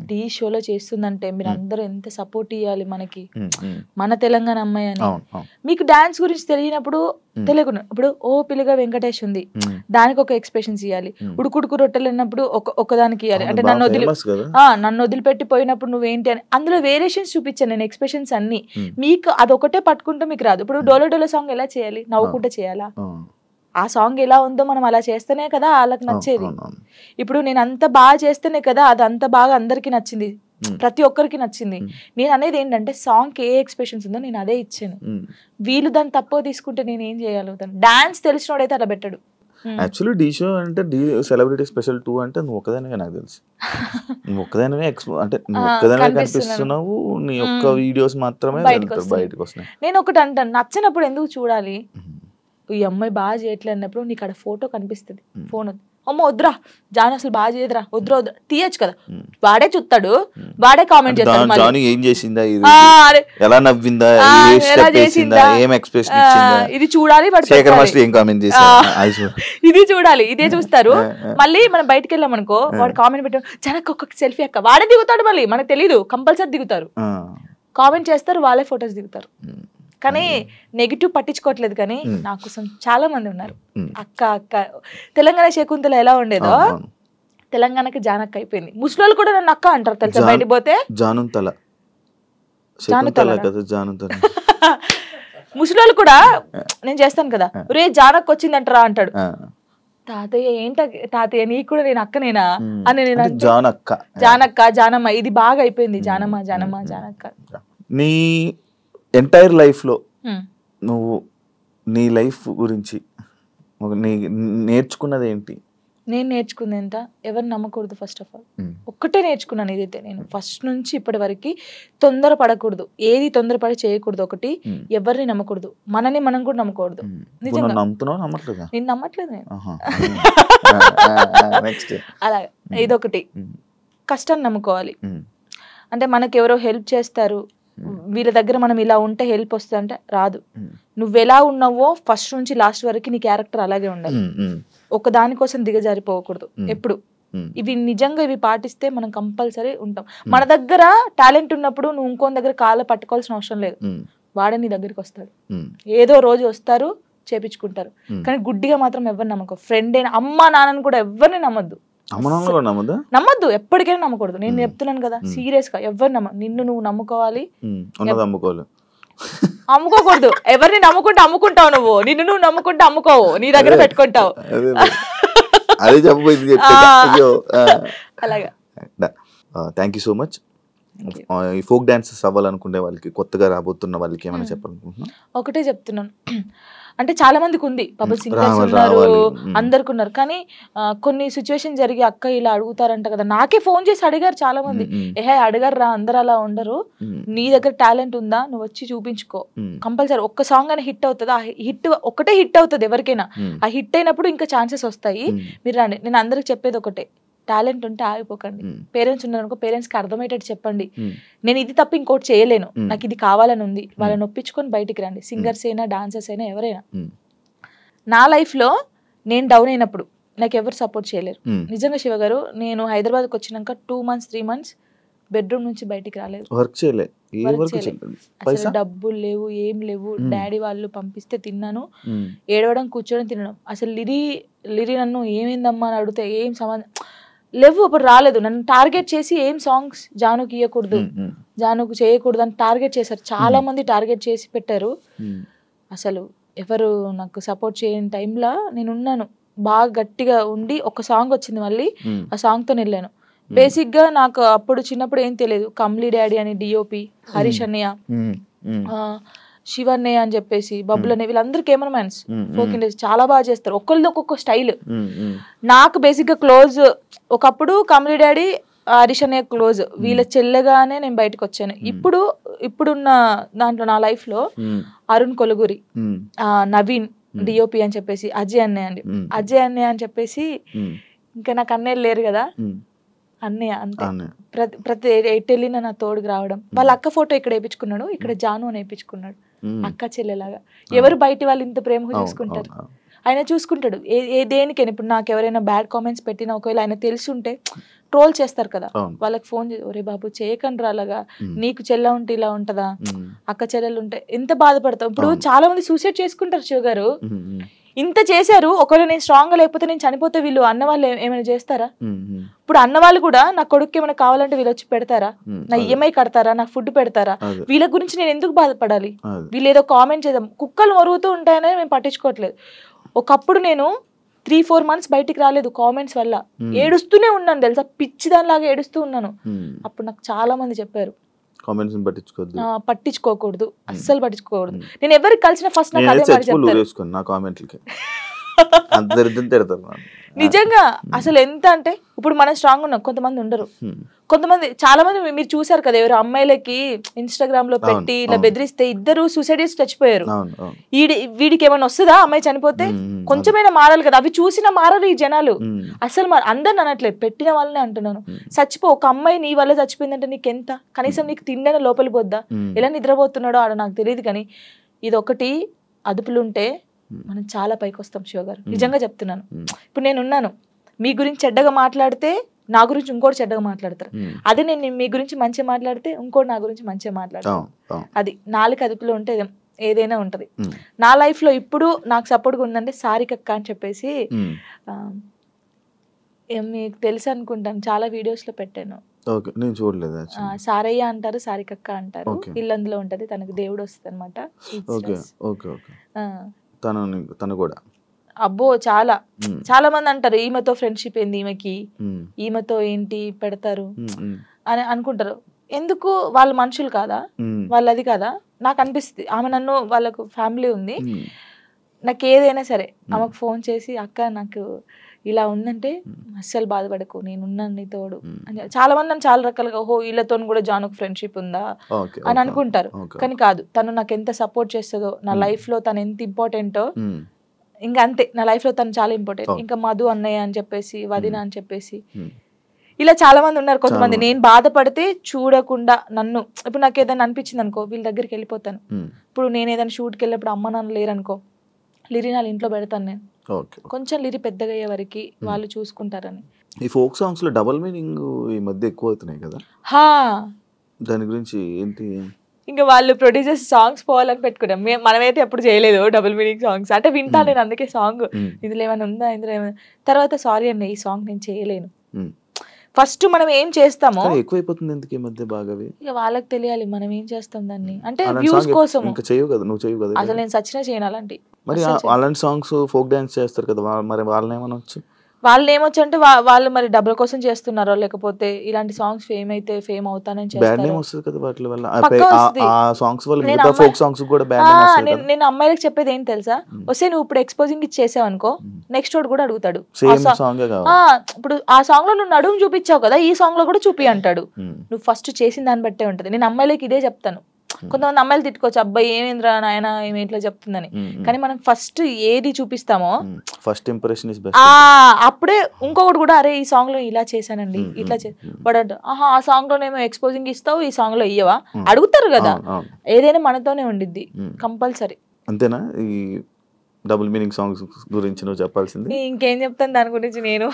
డి షోలో చేస్తుందంటే మీరు అందరూ ఎంత సపోర్ట్ ఇవ్వాలి మనకి, మన తెలంగాణ అమ్మాయి అని. మీకు డాన్స్ గురించి తెలియనప్పుడు తెలియకుండా, ఇప్పుడు ఓ పిల్లగా వెంకటేష్ ఉంది, దానికి ఒక ఎక్స్ప్రెషన్స్ ఇవ్వాలి. ఉడుకుడుకు రొట్టెలు అన్నప్పుడు ఒకదానికి ఇవ్వాలి. అంటే నన్ను వదిలిపెట్టి పోయినప్పుడు నువ్వేంటి అని అందులో వేరియేషన్స్ చూపించాను నేను, ఎక్స్ప్రెషన్స్ అన్ని. మీకు అదొకటే పట్టుకుంటే మీకు రాదు. ఇప్పుడు డోలో సాంగ్ ఎలా చేయాలి, నవ్వుకుంటే చేయాలా, ఆ సాంగ్ ఎలా ఉందో మనం అలా చేస్తేనే కదా వాళ్ళకి నచ్చేది. ఇప్పుడు నేను అంత బాగా చేస్తేనే కదా అది అంత బాగా అందరికి నచ్చింది, ప్రతి ఒక్కరికి నచ్చింది. నేను అనేది ఏంటంటే సాంగ్ కి ఏ ఎక్స్ప్రెషన్స్ ఉందో నేను అదే ఇచ్చాను. వీళ్ళు దాన్ని తక్కువ తీసుకుంటే నేను ఏం చేయగలుగుతాను. డాన్స్ తెలిసినోడైతే అలా పెట్టాడు. యాక్చువల్లీ డీ షో అంటే డీ సెలబ్రిటీ స్పెషల్ 2 అంటే నువ్వు ఒక్కదానివే నాకు తెలుసు. నువ్వు ఒక్కదానివే అంటే నువ్వు ఒక్కదానివే కనిపిస్తున్నావు. నీ యొక్క వీడియోస్ మాత్రమే బయటకు వస్తున్నాయి. నేను ఒకటి అంటాను, నచ్చినప్పుడు ఎందుకు చూడాలి? ఈ అమ్మాయి బాగా చేయట్లేదు అన్నప్పుడు నీకు అక్కడ ఫోటో కనిపిస్తుంది, ఫోన్ అమ్మ వద్దురా జాన్ అసలు బాగా చేయదురా, వద్దురా వద్దురా తీయచ్చు కదా. వాడే చూస్తాడు, వాడే కామెంట్ చేస్తాడు, జానీ ఏం చేసిందా, ఎలా నవ్విందా, ఎలా చేసిందా, ఏం ఎక్స్ప్రెషన్ ఇచ్చిందా, ఇది చూడాలి. శేఖర్ మాస్టర్ ఏం కామెంట్ చేశారు ఇది చూడాలి, ఇదే చూస్తారు. మళ్ళీ మనం బయటకు వెళ్ళాం అనుకో, వాడు కామెంట్ పెట్టాడు జనకు ఒక్కొక్క సెల్ఫీ అక్క, వాడే దిగుతాడు. మళ్ళీ మనకు తెలీదు, కంపల్సరీ దిగుతారు, కామెంట్ చేస్తారు, వాళ్ళే ఫొటోస్ దిగుతారు. కానీ నెగిటివ్ పట్టించుకోవట్లేదు. కానీ నా కోసం చాలా మంది ఉన్నారు. అక్క అక్క తెలంగాణ శకుంతల ఎలా ఉండేదో తెలంగాణకి జానక్క అయిపోయింది. ముసలోళ్ళు కూడా నన్ను అక్క అంటారు తెలుసా, బయటికి పోతే ముసలోళ్ళు కూడా నేను చేస్తాను కదా, రే జానక్క వచ్చిందంటారా అంటాడు. తాతయ్య ఏంట తాతయ్య నీకు కూడా నేను అక్కనేనా అని నేను జానక్క జానమ్మ ఇది బాగా అయిపోయింది. జానమ్మ జానమ్మ జానక్క. నీ ఎంటైర్ లైఫ్లో నువ్వు నీ లైఫ్ గురించి నేర్చుకున్నది ఏంటి? నేను నేర్చుకుంది ఎంత, ఎవరిని నమ్మకూడదు. ఫస్ట్ ఆఫ్ ఆల్ ఒక్కటే నేర్చుకున్నాను, ఇదైతే నేను ఫస్ట్ నుంచి ఇప్పటి వరకు తొందరపడకూడదు, ఏది తొందరపడి చేయకూడదు. ఒకటి, ఎవరిని నమ్మకూడదు, మనని మనం కూడా నమ్మకూడదు. నిజంగా నేను నమ్మట్లేదు నేను. అలాగే ఇదొకటి. కష్టాన్ని నమ్ముకోవాలి. అంటే మనకు ఎవరో హెల్ప్ చేస్తారు, వీళ్ళ దగ్గర మనం ఇలా ఉంటే హెల్ప్ వస్తుంది అంటే రాదు. నువ్వు ఎలా ఉన్నావో ఫస్ట్ నుంచి లాస్ట్ వరకు నీ క్యారెక్టర్ అలాగే ఉండాలి. ఒక దానికోసం దిగజారిపోకూడదు ఎప్పుడు. ఇవి నిజంగా ఇవి పాటిస్తే మనం కంపల్సరీ ఉంటాం. మన దగ్గర టాలెంట్ ఉన్నప్పుడు నువ్వు ఇంకో దగ్గర కాళ్ళ పట్టుకోవాల్సిన అవసరం లేదు, వాడే నీ దగ్గరికి వస్తాడు. ఏదో రోజు వస్తారు, చేపించుకుంటారు. కానీ గుడ్డిగా మాత్రం ఎవరిని నమ్మకం. ఫ్రెండ్ అయినా అమ్మ నాన్నని కూడా ఎవరిని నమ్మద్దు, నమ్మద్దు, ఎప్పటికైనా నమ్మకూడదు. నేను చెప్తున్నాను కదా సీరియస్ గా, ఎవరు నిన్ను నువ్వు నమ్ముకోవాలి, అమ్ముకోకూడదు. ఎవరిని నమ్ముకుంటే అమ్ముకుంటావు, నువ్వు నిన్ను నువ్వు నమ్ముకుంటే అమ్ముకోవు, నీ దగ్గర పెట్టుకుంటావు. అలాగా. Thank you so much. ఈ ఫోక్ డాన్సెస్ అవ్వాలనుకునే వాళ్ళకి, కొత్తగా రాబోతున్న వాళ్ళకి ఏమైనా చెప్పాలనుకుంటున్నా? ఒకటే చెప్తున్నాను, అంటే చాలా మందికి ఉంది, పబ్లిక్ సింగర్స్ ఉన్నారు, అందరికి ఉన్నారు. కానీ కొన్ని సిచ్యువేషన్ జరిగి అక్క ఇలా అడుగుతారంట కదా, నాకే ఫోన్ చేసి అడిగారు చాలా మంది. ఏహే అడిగారు రా, అందరు అలా ఉండరు, నీ దగ్గర టాలెంట్ ఉందా, నువ్వు వచ్చి చూపించుకో, కంపల్సరీ ఒక్క సాంగ్ అయినా హిట్ అవుతుంది. ఆ హిట్ ఒకటే హిట్ అవుతుంది ఎవరికైనా. ఆ హిట్ అయినప్పుడు ఇంకా ఛాన్సెస్ వస్తాయి, మీరు రండి. నేను అందరికి చెప్పేది ఒకటే, టాలెంట్ ఉంటే ఆగిపోకండి. పేరెంట్స్ ఉన్నారనుకో, పేరెంట్స్ కి అర్థమయ్యేటట్టు చెప్పండి, నేను ఇది తప్ప ఇంకోటి చేయలేను, నాకు ఇది కావాలని ఉంది, వాళ్ళని ఒప్పించుకొని బయటికి రండి. సింగర్స్ అయినా డాన్సర్స్ అయినా ఎవరైనా. నా లైఫ్ లో నేను డౌన్ అయినప్పుడు నాకు ఎవరు సపోర్ట్ చేయలేరు. నిజంగా శివ గారు, నేను హైదరాబాద్కి వచ్చినాక 2 months 3 months బెడ్రూమ్ నుంచి బయటికి రాలేదు. అసలు డబ్బులు లేవు, ఏం లేవు. డాడీ వాళ్ళు పంపిస్తే తిన్నాను, ఏడవడం కూర్చోవడం తినడం. అసలు లిరి నన్ను ఏమైందమ్మా అని అడిగితే ఏం సంబంధం లేవు, అప్పుడు రాలేదు. నన్ను టార్గెట్ చేసి ఏం సాంగ్స్ జానుకి ఇవ్వకూడదు, జానుకు చేయకూడదు అని టార్గెట్ చేశారు. చాలా మంది టార్గెట్ చేసి పెట్టారు. అసలు ఎవరు నాకు సపోర్ట్ చేయని టైంలో నేను ఉన్నాను, బాగా గట్టిగా ఉండి ఒక సాంగ్ వచ్చింది, మళ్ళీ ఆ సాంగ్ తో వెళ్ళాను. బేసిక్ గా నాకు అప్పుడు చిన్నప్పుడు ఏం తెలియదు, కమ్లీ డాడీ అని డిఓపి, హరీష్ అన్నయ్య, శివన్నయ్య అని చెప్పేసి, బబ్బులు అనే వీళ్ళందరూ కెమెరామెన్స్, ఫోక్ ఇండస్ట్రీ చాలా బాగా చేస్తారు, ఒక్కరిది ఒక్కొక్క స్టైల్. నాకు బేసిక్ గా క్లోజ్ ఒకప్పుడు కమ్లీ డాడీ, హరీష్ అన్నయ్య క్లోజ్, వీళ్ళ చెల్లెగానే నేను బయటకు వచ్చాను. ఇప్పుడున్న దాంట్లో నా లైఫ్ లో అరుణ్ కొలుగురి, నవీన్ డిఓపి అని చెప్పేసి, అజయ్ అన్నయ్య అని చెప్పేసి, ఇంకా నాకు అన్నయ్యలు లేరు కదా, అన్నయ్య అంతే. ప్రతి ఎటు వెళ్ళిన నా తోడుకు రావడం. వాళ్ళ అక్క ఫోటో ఇక్కడ వేయించుకున్నాడు, ఇక్కడ జాను అని వేయించుకున్నాడు, అక్క చెల్లెలాగా. ఎవరు బయట వాళ్ళు ఇంత ప్రేమగా చూసుకుంటారు, ఆయన చూసుకుంటాడు. దేనికైనా ఇప్పుడు నాకు ఎవరైనా బ్యాడ్ కామెంట్స్ పెట్టినా, ఒకవేళ ఆయన తెలిసి ఉంటే ట్రోల్ చేస్తారు కదా, వాళ్ళకి ఫోన్ చేసి ఒరే బాబు చేయకండి అలాగా, నీకు చెల్ల ఉంటే ఇలా ఉంటదా, అక్క చెల్లెలు ఉంటే ఎంత బాధపడతావు. ఇప్పుడు చాలా మంది సూసైడ్ చేసుకుంటారు శివ గారు, ఇంత చేశారు. ఒకవేళ నేను స్ట్రాంగ్ గా లేకపోతే నేను చనిపోతే వీళ్ళు అన్న వాళ్ళు ఏమైనా చేస్తారా? ఇప్పుడు అన్న వాళ్ళు కూడా నా కొడుకు ఏమైనా కావాలంటే వీళ్ళు వచ్చి పెడతారా, నా ఈఎంఐ కడతారా, నాకు ఫుడ్ పెడతారా? వీళ్ళ గురించి నేను ఎందుకు బాధపడాలి? వీళ్ళు ఏదో కామెంట్ చేద్దాం, కుక్కలు మరుగుతూ ఉంటాయని మేము పట్టించుకోవట్లేదు. ఒకప్పుడు నేను 3-4 months బయటికి రాలేదు కామెంట్స్ వల్ల, ఏడుస్తూనే ఉన్నాను తెలుసా, పిచ్చి దానిలాగా ఏడుస్తూ ఉన్నాను. అప్పుడు నాకు చాలా మంది చెప్పారు పట్టించుకోకూడదు, అస్సలు పట్టించుకోకూడదు. నేను ఎవరికి కలిసిన ఫస్ట్ నాకు అదే మాట చెప్తారు. అంత దరిద్రం తిడతారు నిజంగా అసలు ఎంత అంటే ఇప్పుడు మనం స్ట్రాంగ్ ఉన్నాం, కొంతమంది ఉండరు. కొంతమంది చాలా మంది మీరు చూసారు కదా, ఎవరు అమ్మాయిలకి ఇన్స్టాగ్రామ్ లో పెట్టి ఇలా బెదిరిస్తే ఇద్దరు సూసైడ్ చేసి చచ్చిపోయారు. వీడికి ఏమైనా వస్తుందా అమ్మాయి చనిపోతే? కొంచెమైనా మారాలి కదా, అవి చూసినా మారరు ఈ జనాలు. అసలు అందరిని అనట్లేదు, పెట్టిన వాళ్ళనే అంటున్నాను. చచ్చిపో, ఒక అమ్మాయి నీ వల్ల చచ్చిపోయిందంటే నీకెంత, కనీసం నీకు తిండైనా లోపలి పోద్దా? ఎలా నిద్రపోతున్నాడో ఆడ నాకు తెలియదు, కానీ ఇది ఒకటి అదుపులుంటే మనం చాలా పైకి వస్తాం శివ గారు, నిజంగా చెప్తున్నాను. ఇప్పుడు నేను ఉన్నాను, మీ గురించి చెడ్డగా మాట్లాడితే నా గురించి ఇంకోటి చెడ్డగా మాట్లాడతారు. అదే నేను మీ గురించి మంచిగా మాట్లాడితే ఇంకోటి నా గురించి మంచిగా మాట్లాడతారు. అది నాలుగు అదుపులో ఉంటే ఏదైనా ఉంటది. నా లైఫ్ లో ఇప్పుడు నాకు సపోర్ట్గా ఉందంటే సారికక్క అని చెప్పేసి, మీకు తెలుసు అనుకుంటాను, చాలా వీడియోస్ లో పెట్టాను. సారయ్య అంటారు, సారికక్క అంటారు. ఇల్లందులో ఉంటది, తనకు దేవుడు వస్తుంది అనమాట. అబ్బో చాలా చాలా మంది అంటారు ఈమెతో ఫ్రెండ్షిప్ ఏంది, ఈమెతో ఏంటి పెడతారు అని అనుకుంటారు. ఎందుకు? వాళ్ళ మనుషులు కాదా, వాళ్ళు అది కాదా? నాకు అనిపిస్తుంది, ఆమె నన్ను, వాళ్ళకు ఫ్యామిలీ ఉంది, నాకు ఏదైనా సరే ఆమెకు ఫోన్ చేసి అక్క నాకు ఇలా ఉందంటే అస్సలు బాధపడకు, నేనున్నాను నీ తోడు అని. చాలా మంది నన్ను చాలా రకాలుగా, ఓహో వీళ్ళతో కూడా జానుకు ఫ్రెండ్షిప్ ఉందా అని అనుకుంటారు, కానీ కాదు. తను నాకు ఎంత సపోర్ట్ చేస్తుందో, నా లైఫ్ లో తను ఎంత ఇంపార్టెంటో, ఇంకా అంతే, నా లైఫ్ లో తను చాలా ఇంపార్టెంట్. ఇంకా మధు అన్నయ్య అని చెప్పేసి, వదిన అని చెప్పేసి, ఇలా చాలా మంది ఉన్నారు. కొంతమంది నేను బాధపడితే చూడకుండా నన్ను, ఇప్పుడు నాకు ఏదైనా అనిపించింది అనుకో, వీళ్ళ దగ్గరికి వెళ్ళిపోతాను. ఇప్పుడు నేను ఏదైనా షూట్కి వెళ్ళినప్పుడు అమ్మ నాన్న లేరనుకో, లిరి నా ఇంట్లో పెడతాను నేను, కొంచెం లిరి పెద్దగా అయ్యే వరకు వాళ్ళు చూసుకుంటారని. ఈ ఫోక్ సాంగ్స్ లో డబుల్ మీనింగ్ ఈ మధ్య ఎక్కువ అవుతున్నాయి కదా, దాని గురించి ఏంటి? ఇంకా వాళ్ళు ప్రొడ్యూసర్స్ సాంగ్స్ పోవాలని పెట్టుకున్నాం, మనమైతే ఎప్పుడు చేయలేదు డబుల్ మీనింగ్ సాంగ్స్. అంటే వింటా నేను, అందుకే సాంగ్ ఇందులో ఏమైనా ఉందా, ఇందులో ఏమైనా. తర్వాత సారీ అండి, ఈ సాంగ్ నేను చేయలేను. ఫస్ట్ మనం ఏం చేస్తామో ఎక్కువైపోతుంది ఎందుకు ఈ మధ్య బాగా, ఇక వాళ్ళకి తెలియాలి మనం ఏం చేస్తాం దాన్ని, అంటే వ్యూస్ కోసం. అసలు నేను సచ్చినా చేయను అలాంటి. మరి అలాంటి సాంగ్స్ ఫోక్ డాన్స్ చేస్తారు కదా, మరి వాళ్ళని ఏమనొచ్చు? వాళ్ళు ఏమొచ్చు అంటే వాళ్ళు మరి డబ్బుల కోసం చేస్తున్నారో, లేకపోతే ఇలాంటి సాంగ్స్ ఫేమ్ అయితే ఫేమ్ అవుతానని చేస్తారు. నేను అమ్మాయిలకు చెప్పేది ఏంటి తెలుసా, వస్తే నువ్వు ఇప్పుడు ఎక్స్పోజింగ్ ఇచ్చేసావు అనుకో, నెక్స్ట్ వాడు కూడా అడుగుతాడు, ఇప్పుడు ఆ సాంగ్ లో నువ్వు నడుము చూపించావు కదా, ఈ సాంగ్ లో కూడా చూపి అంటాడు. నువ్వు ఫస్ట్ చేసిన దాన్ని బట్టే ఉంటది. నేను అమ్మాయిలకి ఇదే చెప్తాను. కొంతమంది అమ్మాయిలు తిట్టుకోవచ్చు, అబ్బాయి ఏమేంద్రా నాయన ఏమి ఇట్లా చెప్తుందని, కానీ మనం ఫస్ట్ ఏది చూపిస్తామో ఫస్ట్ ఇంప్రెషన్ అప్పుడే ఇంకొకటి కూడా, అరే ఈ సాంగ్ లో ఇలా చేశానండి, ఇట్లా వాడు ఆహా ఆ సాంగ్ లోనేమో ఎక్స్పోజింగ్ ఇస్తావు, ఈ సాంగ్ లో ఇయ్యవా అడుగుతారు కదా. ఏదైనా మనతోనే ఉండిద్ది కంపల్సరీ. అంతేనా? ఈ డబుల్ మీనింగ్ సాంగ్స్ గురించి నువ్వు చెప్పాల్సింది ఇంకేం చెప్తాను దాని గురించి. నేను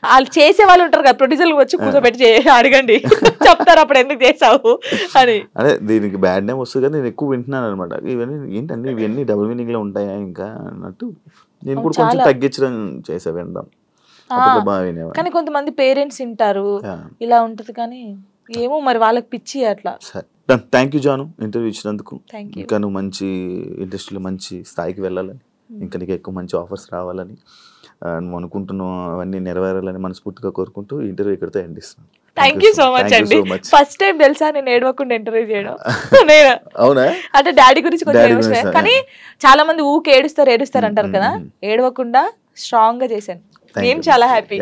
వాళ్ళు చేసే వాళ్ళు ఉంటారు కదా, ప్రొడ్యూసర్లు వచ్చి కూర్చోబెట్టి అడగండి, చెప్తారు అప్పుడు ఎందుకు చేసావు అని. అదే దీనికి బ్యాడ్ నేమ్ వస్తుంది కదా, నేను ఎక్కువ వింటున్నాను అనమాట. ఇవన్నీ ఏంటంటే ఇవన్నీ డబుల్ మీనింగ్ లో ఉంటాయా ఇంకా అన్నట్టు నేను కూడా కొంచెం తగ్గించడం చేసా వినడం. కానీ కొంతమంది పేరెంట్స్ వింటారు, ఇలా ఉంటది. కానీ ఏమో మరి వాళ్ళకి పిచ్చి అట్లా. థ్యాంక్ యూ జాను, ఇంటర్వ్యూ ఇచ్చినందుకు. ఇంకా నువ్వు మంచి ఇండస్ట్రీలో మంచి స్థాయికి వెళ్ళాలని, ఇంకా నీకు ఎక్కువ మంచి ఆఫర్స్ రావాలని, నువ్వు అనుకుంటున్నావు అవన్నీ నెరవేరాలని మనస్ఫూర్తిగా కోరుకుంటూ ఈ ఇంటర్వ్యూ ఇక్కడితో ఎండ్ ఇస్తున్నాను. థ్యాంక్ యూ సో మచ్ అండి. ఫస్ట్ టైం తెలుసా నేను ఏడవకుండా ఇంటర్వ్యూ చేయడం. అవునా? అంటే డాడీ గురించి కొంచెం, కానీ చాలా మంది ఊకే ఏడుస్తారు అంటారు కదా, ఏడవకుండా స్ట్రాంగ్ గా చేశాను. నేను చాలా హ్యాపీ.